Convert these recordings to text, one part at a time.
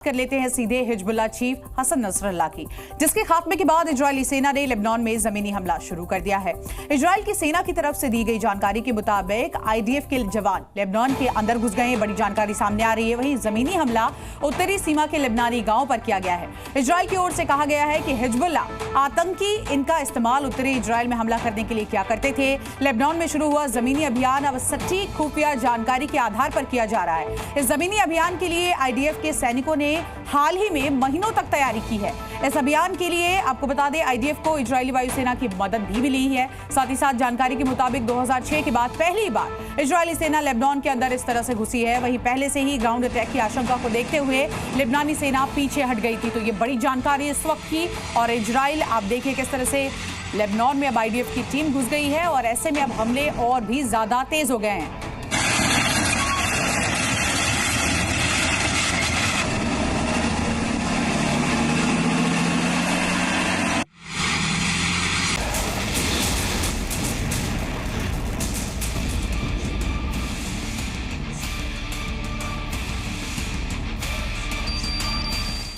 कर लेते हैं सीधे हिजबुल्लाह चीफ हसन नसरल्लाह की, जिसके खात्मे के बाद इजरायली सेना ने लेबनान में जमीनी हमला शुरू कर दिया है। इजरायल की सेना की तरफ से दी गई जानकारी के मुताबिक आईडीएफ के जवान लेबनान के अंदर घुस गए। बड़ी जानकारी सामने आ रही है। वहीं जमीनी हमला उत्तरी सीमा के लेबनानी गांव पर किया गया है। इजरायल की ओर से कहा गया है कि हिजबुल्लाह आतंकी इनका इस्तेमाल उत्तरी इजरायल में हमला करने के लिए किया करते थे। लेबनान में शुरू हुआ जमीनी अभियान अब सटीक खुफिया जानकारी के आधार पर किया जा रहा है। इस जमीनी अभियान के लिए आईडीएफ के सैनिकों ने हाल ही में महीनों तक तैयारी की है। इस अभियान के लिए आपको बता दें आईडीएफ को इजरायली वायुसेना की मदद भी मिली है। साथ ही साथ जानकारी के मुताबिक 2006 के बाद पहली बार इजरायली सेना लेबनान के अंदर इस तरह से घुसी है। वहीं पहले से ही ग्राउंड अटैक की आशंका को देखते हुए लेबनानी सेना पीछे हट गई थी। तो ये बड़ी जानकारी इस वक्त की। और इजरायल आप देखिए किस तरह से लेबनान में अब आईडीएफ की टीम घुस गई है और ऐसे में अब हमले और भी ज्यादा तेज हो गए हैं।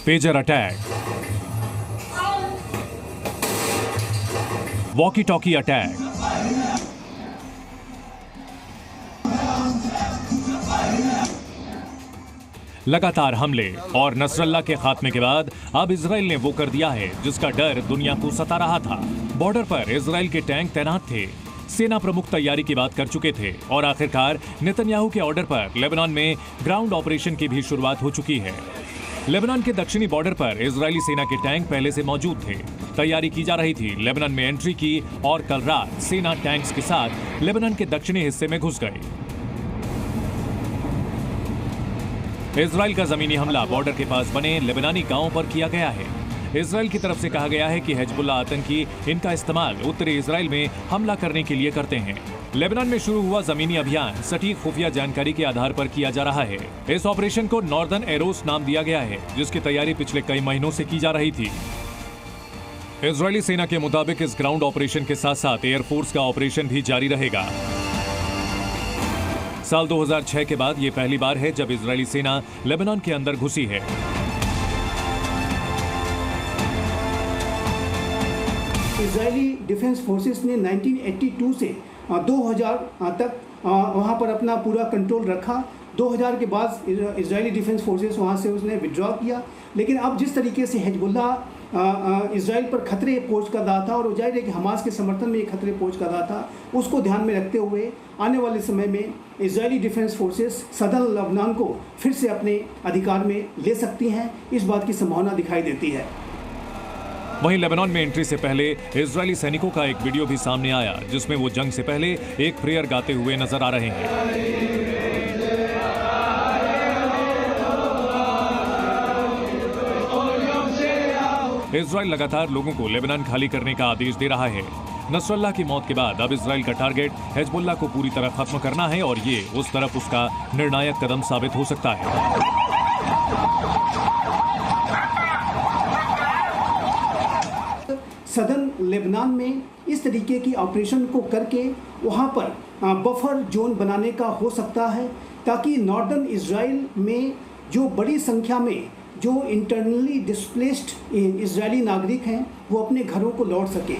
Pager attack, walkie talkie attack, लगातार हमले और नसरल्लाह के खात्मे के बाद अब इजराइल ने वो कर दिया है जिसका डर दुनिया को सता रहा था। बॉर्डर पर इजराइल के टैंक तैनात थे, सेना प्रमुख तैयारी की बात कर चुके थे और आखिरकार नेतन्याहू के ऑर्डर पर लेबनान में ग्राउंड ऑपरेशन की भी शुरुआत हो चुकी है। लेबनान के दक्षिणी बॉर्डर पर इजरायली सेना के टैंक पहले से मौजूद थे। तैयारी की जा रही थी लेबनान में एंट्री की और कल रात सेना टैंक्स के साथ लेबनान के दक्षिणी हिस्से में घुस गए। इजरायल का जमीनी हमला बॉर्डर के पास बने लेबनानी गांवों पर किया गया है। इजरायल की तरफ से कहा गया है कि हिजबुल्लाह आतंकी इनका इस्तेमाल उत्तरी इजरायल में हमला करने के लिए करते हैं। लेबनान में शुरू हुआ जमीनी अभियान सटीक खुफिया जानकारी के आधार पर किया जा रहा है। इस ऑपरेशन को नॉर्दर्न एरोस नाम दिया गया है, जिसकी तैयारी पिछले कई महीनों से की जा रही थी। इजरायली सेना के मुताबिक इस ग्राउंड ऑपरेशन के साथ साथ एयरफोर्स का ऑपरेशन भी जारी रहेगा। साल 2006 के बाद ये पहली बार है जब इजरायली सेना लेबनान के अंदर घुसी है। इजरायली डिफेंस फोर्सेस ने 1982 से 2000 तक वहाँ पर अपना पूरा कंट्रोल रखा। 2000 के बाद इजरायली डिफेंस फोर्सेस वहाँ से उसने विड्रॉ किया। लेकिन अब जिस तरीके से हिजबुल्लाह इजराइल पर खतरे पोस्ट कर रहा था और जाहिर है कि हमास के समर्थन में ये खतरे पोस्ट कर रहा था, उसको ध्यान में रखते हुए आने वाले समय में Israeli defence forces southern Lebanon को फिर से अपने अधिकार में ले सकती हैं। इस बात की संभावना दिखाई देती है। वहीं लेबनान में एंट्री से पहले इजरायली सैनिकों का एक वीडियो भी सामने आया जिसमें वो जंग से पहले एक प्रेयर गाते हुए नजर आ रहे हैं। इजरायल लगातार लोगों को लेबनान खाली करने का आदेश दे रहा है। नसरल्लाह की मौत के बाद अब इजरायल का टारगेट हिजबुल्लाह को पूरी तरह खत्म करना है और ये उस तरफ उसका निर्णायक कदम साबित हो सकता है। सदर्न लेबनान में इस तरीके की ऑपरेशन को करके वहाँ पर बफर जोन बनाने का हो सकता है, ताकि नॉर्दर्न इजराइल में जो बड़ी संख्या में जो इंटरनली डिस्प्लेस्ड इजरायली नागरिक हैं वो अपने घरों को लौट सकें।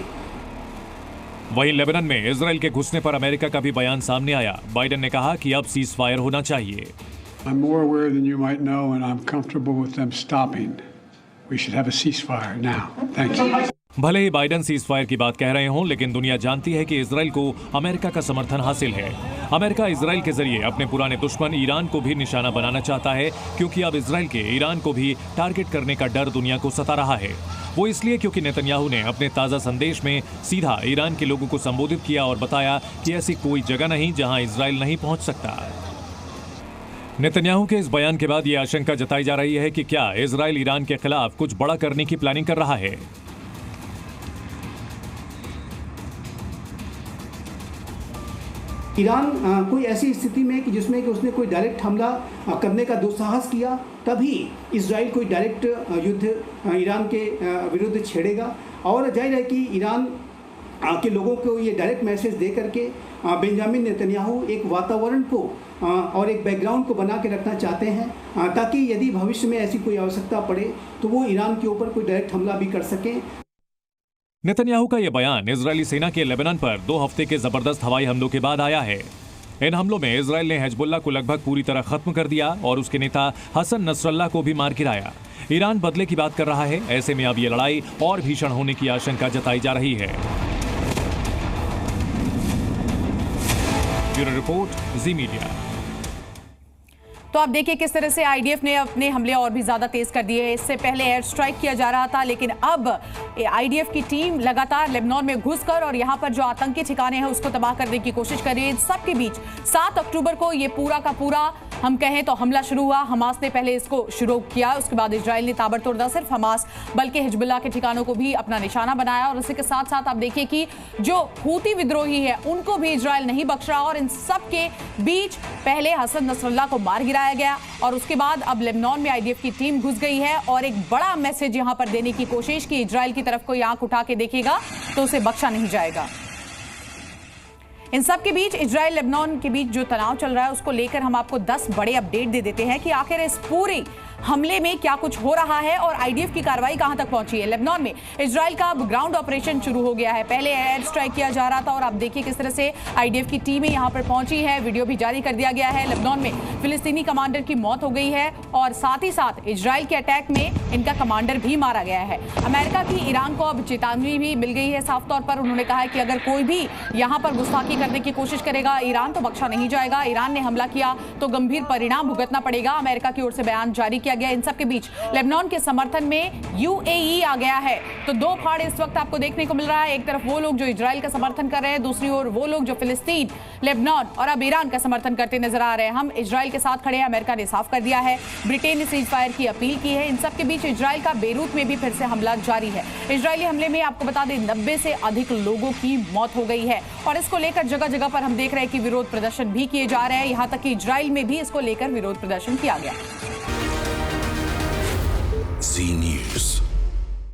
वहीं लेबनान में इजरायल के घुसने पर अमेरिका का भी बयान सामने आया। बाइडेन ने कहा कि अब सीज फायर होना चाहिए। I'm more aware than you might know and I'm comfortable with them stopping. We should have a ceasefire now. Thank you. भले ही बाइडेन सीज फायर की बात कह रहे हों, लेकिन दुनिया जानती है कि इजरायल को अमेरिका का समर्थन हासिल है। अमेरिका इजरायल के जरिए अपने पुराने दुश्मन ईरान को भी निशाना बनाना चाहता है, क्योंकि अब इजरायल के ईरान को भी टारगेट करने का डर दुनिया को सता रहा है। वो इसलिए क्योंकि नेतन्याहू ने अपने ताज़ा संदेश में सीधा ईरान के लोगों को संबोधित किया और बताया कि ऐसी कोई जगह नहीं जहां इजरायल नहीं पहुंच सकता। नेतन्याहू के इस बयान के बाद ये आशंका जताई जा रही है कि क्या इजरायल ईरान के खिलाफ कुछ बड़ा करने की प्लानिंग कर रहा है। ईरान कोई ऐसी स्थिति में कि जिसमें कि उसने कोई डायरेक्ट हमला करने का दुस्साहस किया, तभी इजराइल कोई डायरेक्ट युद्ध ईरान के विरुद्ध छेड़ेगा। और जाहिर है कि ईरान के लोगों को ये डायरेक्ट मैसेज दे करके बेंजामिन नेतन्याहू एक वातावरण को और एक बैकग्राउंड को बना के रखना चाहते हैं ताकि यदि भविष्य में ऐसी कोई आवश्यकता पड़े तो वो ईरान के ऊपर कोई डायरेक्ट हमला भी कर सकें। नेतन्याहू का यह बयान इजरायली सेना के लेबनान पर 2 हफ्ते के जबरदस्त हवाई हमलों के बाद आया है। इन हमलों में इजरायल ने हिजबुल्लाह को लगभग पूरी तरह खत्म कर दिया और उसके नेता हसन नसरल्लाह को भी मार गिराया। ईरान बदले की बात कर रहा है। ऐसे में अब ये लड़ाई और भीषण होने की आशंका जताई जा रही है। ब्यूरो रिपोर्ट, जी मीडिया। तो आप देखिए किस तरह से आईडीएफ ने अपने हमले और भी ज्यादा तेज कर दिए हैं। इससे पहले एयर स्ट्राइक किया जा रहा था, लेकिन अब आईडीएफ की टीम लगातार लेबनान में घुसकर और यहां पर जो आतंकी ठिकाने हैं उसको तबाह करने की कोशिश कर रही है। इन सबके बीच 7 अक्टूबर को ये पूरा का पूरा हम कहें तो हमला शुरू हुआ। हमास ने पहले इसको शुरू किया, उसके बाद इजराइल ने ताबड़तोड़ न सिर्फ हमास बल्कि हिजबुल्लाह के ठिकानों को भी अपना निशाना बनाया। और इसी के साथ साथ आप देखिए कि जो हूती विद्रोही है उनको भी इजराइल नहीं बख्श रहा। और इन सब के बीच पहले हसन नसरल्लाह को मार गिराया गया और उसके बाद अब लेबनान में आईडीएफ की टीम घुस गई है और एक बड़ा मैसेज यहां पर देने की कोशिश कि इजराइल की तरफ कोई आंख उठा के देखेगा तो उसे बख्शा नहीं जाएगा। इन सब के बीच इजराइल लेबनान के बीच जो तनाव चल रहा है उसको लेकर हम आपको 10 बड़े अपडेट दे देते हैं कि आखिर इस पूरी हमले में क्या कुछ हो रहा है और आईडीएफ की कार्रवाई कहां तक पहुंची है। लेबनान में इजराइल का ग्राउंड ऑपरेशन शुरू हो गया है। पहले एयर स्ट्राइक किया जा रहा था और आप देखिए किस तरह से आईडीएफ की टीमें यहां पर पहुंची है। वीडियो भी जारी कर दिया गया है। लेबनान में फिलिस्तीनी कमांडर की मौत हो गई है और साथ ही साथ इजराइल के अटैक में इनका कमांडर भी मारा गया है। अमेरिका की ईरान को अब चेतावनी भी मिल गई है। साफ तौर पर उन्होंने कहा है कि अगर कोई भी यहां पर गुस्ताखी करने की कोशिश करेगा ईरान तो बख्शा नहीं जाएगा। ईरान ने हमला किया तो गंभीर परिणाम भुगतना पड़ेगा। अमेरिका की ओर से बयान जारी किया गया। इन सब के बीच लेबनान के समर्थन में यूएई आ गया है। तो 2 फाड़ इस वक्त आपको देखने को मिल रहा है। एक तरफ वो लोग जो इजराइल का समर्थन कर रहे हैं, दूसरी ओर वो लोग जो फिलिस्तीन, लेबनान और अब ईरान का समर्थन करते नजर आ रहे हैं। हम इजराइल के साथ खड़े हैं, अमेरिका ने साफ कर दिया है। ब्रिटेन ने सीज फायर की अपील की है। इन सब के बीच इजराइल का बेरूत में भी फिर से हमला जारी है। इजरायली हमले में आपको बता दें 90 से अधिक लोगों की मौत हो गई है और इसको लेकर जगह जगह पर हम देख रहे हैं कि विरोध प्रदर्शन भी किए जा रहे हैं। यहां तक कि इजराइल में भी इसको लेकर विरोध प्रदर्शन किया गया। Z News.